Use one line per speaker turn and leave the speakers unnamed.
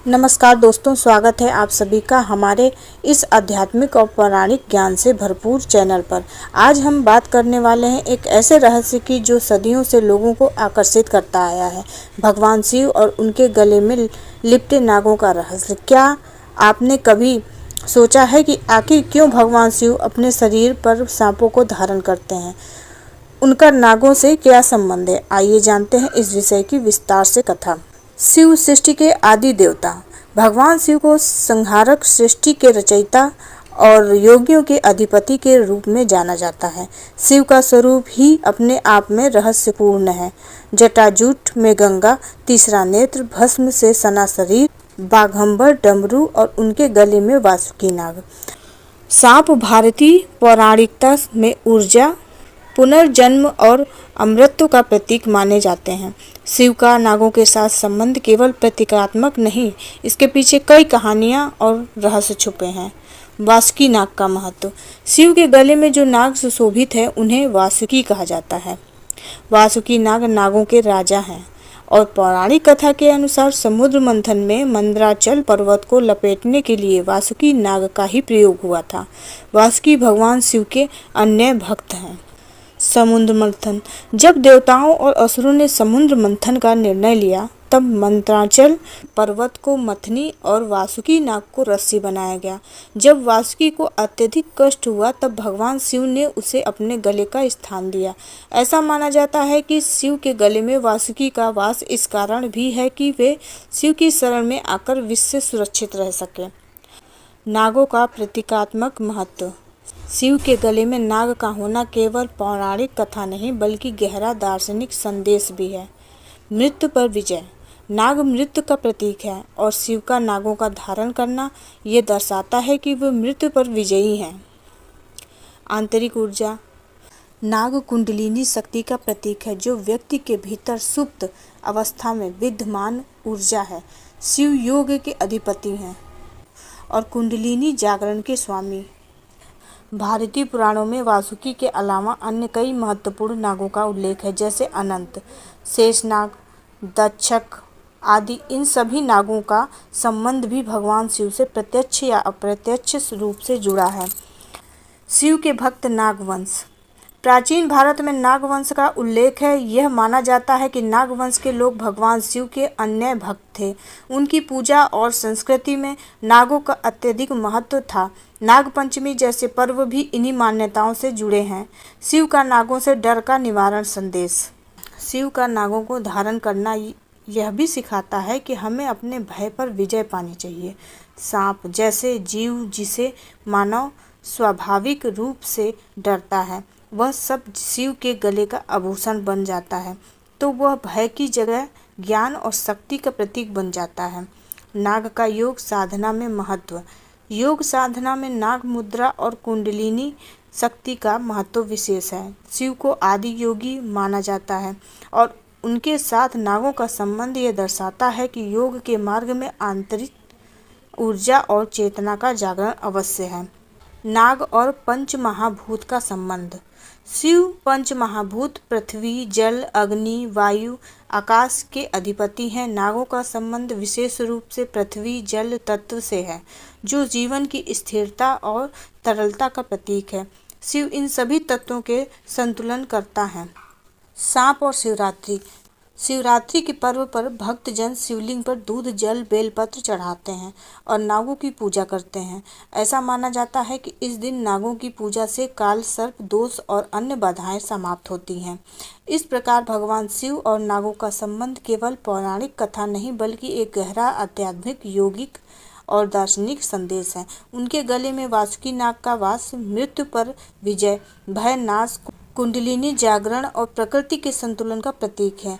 नमस्कार दोस्तों, स्वागत है आप सभी का हमारे इस आध्यात्मिक और पौराणिक ज्ञान से भरपूर चैनल पर। आज हम बात करने वाले हैं एक ऐसे रहस्य की जो सदियों से लोगों को आकर्षित करता आया है, भगवान शिव और उनके गले में लिपटे नागों का रहस्य। क्या आपने कभी सोचा है कि आखिर क्यों भगवान शिव अपने शरीर पर सांपों को धारण करते हैं? उनका नागों से क्या संबंध है? आइए जानते हैं इस विषय की विस्तार से कथा। शिव सृष्टि के आदि देवता। भगवान शिव को संहारक, सृष्टि के रचयिता और योगियों के अधिपति के रूप में जाना जाता है। शिव का स्वरूप ही अपने आप में रहस्यपूर्ण है। जटाजूट में गंगा, तीसरा नेत्र, भस्म से सना शरीर, बाघंबर डमरू और उनके गले में वासुकी नाग। सांप भारतीय पौराणिकता में ऊर्जा, पुनर्जन्म और अमृतत्व का प्रतीक माने जाते हैं। शिव का नागों के साथ संबंध केवल प्रतीकात्मक नहीं, इसके पीछे कई कहानियां और रहस्य छुपे हैं। वासुकी नाग का महत्व। शिव के गले में जो नाग सुशोभित है उन्हें वासुकी कहा जाता है। वासुकी नाग नागों के राजा हैं और पौराणिक कथा के अनुसार समुद्र मंथन में मंदराचल पर्वत को लपेटने के लिए वासुकी नाग का ही प्रयोग हुआ था। वासुकी भगवान शिव के अन्य भक्त हैं। समुद्र मंथन। जब देवताओं और असुरों ने समुद्र मंथन का निर्णय लिया तब मंदराचल पर्वत को मथनी और वासुकी नाग को रस्सी बनाया गया। जब वासुकी को अत्यधिक कष्ट हुआ तब भगवान शिव ने उसे अपने गले का स्थान दिया। ऐसा माना जाता है कि शिव के गले में वासुकी का वास इस कारण भी है कि वे शिव की शरण में आकर विष से सुरक्षित रह सके। नागों का प्रतीकात्मक महत्व। शिव के गले में नाग का होना केवल पौराणिक कथा नहीं बल्कि गहरा दार्शनिक संदेश भी है। मृत्यु पर विजय। नाग मृत्यु का प्रतीक है और शिव का नागों का धारण करना ये दर्शाता है कि वे मृत्यु पर विजयी हैं। आंतरिक ऊर्जा। नाग कुंडलिनी शक्ति का प्रतीक है जो व्यक्ति के भीतर सुप्त अवस्था में विद्यमान ऊर्जा है। शिव योग के अधिपति हैं और कुंडलिनी जागरण के स्वामी। भारतीय पुराणों में वासुकी के अलावा अन्य कई महत्वपूर्ण नागों का उल्लेख है, जैसे अनंत, शेषनाग, दक्षक आदि। इन सभी नागों का संबंध भी भगवान शिव से प्रत्यक्ष या अप्रत्यक्ष रूप से जुड़ा है। शिव के भक्त नागवंश। प्राचीन भारत में नागवंश का उल्लेख है। यह माना जाता है कि नागवंश के लोग भगवान शिव के अन्य भक्त थे। उनकी पूजा और संस्कृति में नागों का अत्यधिक महत्व था। नागपंचमी जैसे पर्व भी इन्हीं मान्यताओं से जुड़े हैं। शिव का नागों से डर का निवारण संदेश। शिव का नागों को धारण करना यह भी सिखाता है कि हमें अपने भय पर विजय पानी चाहिए। सांप जैसे जीव जिसे मानव स्वाभाविक रूप से डरता है, वह सब शिव के गले का आभूषण बन जाता है तो वह भय की जगह ज्ञान और शक्ति का प्रतीक बन जाता है। नाग का योग साधना में महत्व। योग साधना में नाग मुद्रा और कुंडलिनी शक्ति का महत्व विशेष है। शिव को आदि योगी माना जाता है और उनके साथ नागों का संबंध ये दर्शाता है कि योग के मार्ग में आंतरिक ऊर्जा और चेतना का जागरण अवश्य है। नाग और पंच महाभूत का संबंध। शिव पंच महाभूत पृथ्वी, जल, अग्नि, वायु, आकाश के अधिपति हैं। नागों का संबंध विशेष रूप से पृथ्वी जल तत्व से है, जो जीवन की स्थिरता और तरलता का प्रतीक है। शिव इन सभी तत्वों के संतुलन करता है। सांप और शिवरात्रि। शिवरात्रि के पर्व पर भक्तजन शिवलिंग पर दूध, जल, बेलपत्र चढ़ाते हैं और नागों की पूजा करते हैं। ऐसा माना जाता है कि इस दिन नागों की पूजा से काल सर्प दोष और अन्य बाधाएं समाप्त होती हैं। इस प्रकार भगवान शिव और नागों का संबंध केवल पौराणिक कथा नहीं बल्कि एक गहरा आध्यात्मिक, योगिक और दार्शनिक संदेश है। उनके गले में वासुकी नाग का वास मृत्यु पर विजय, भय नाश, कुंडलिनी जागरण और प्रकृति के संतुलन का प्रतीक है।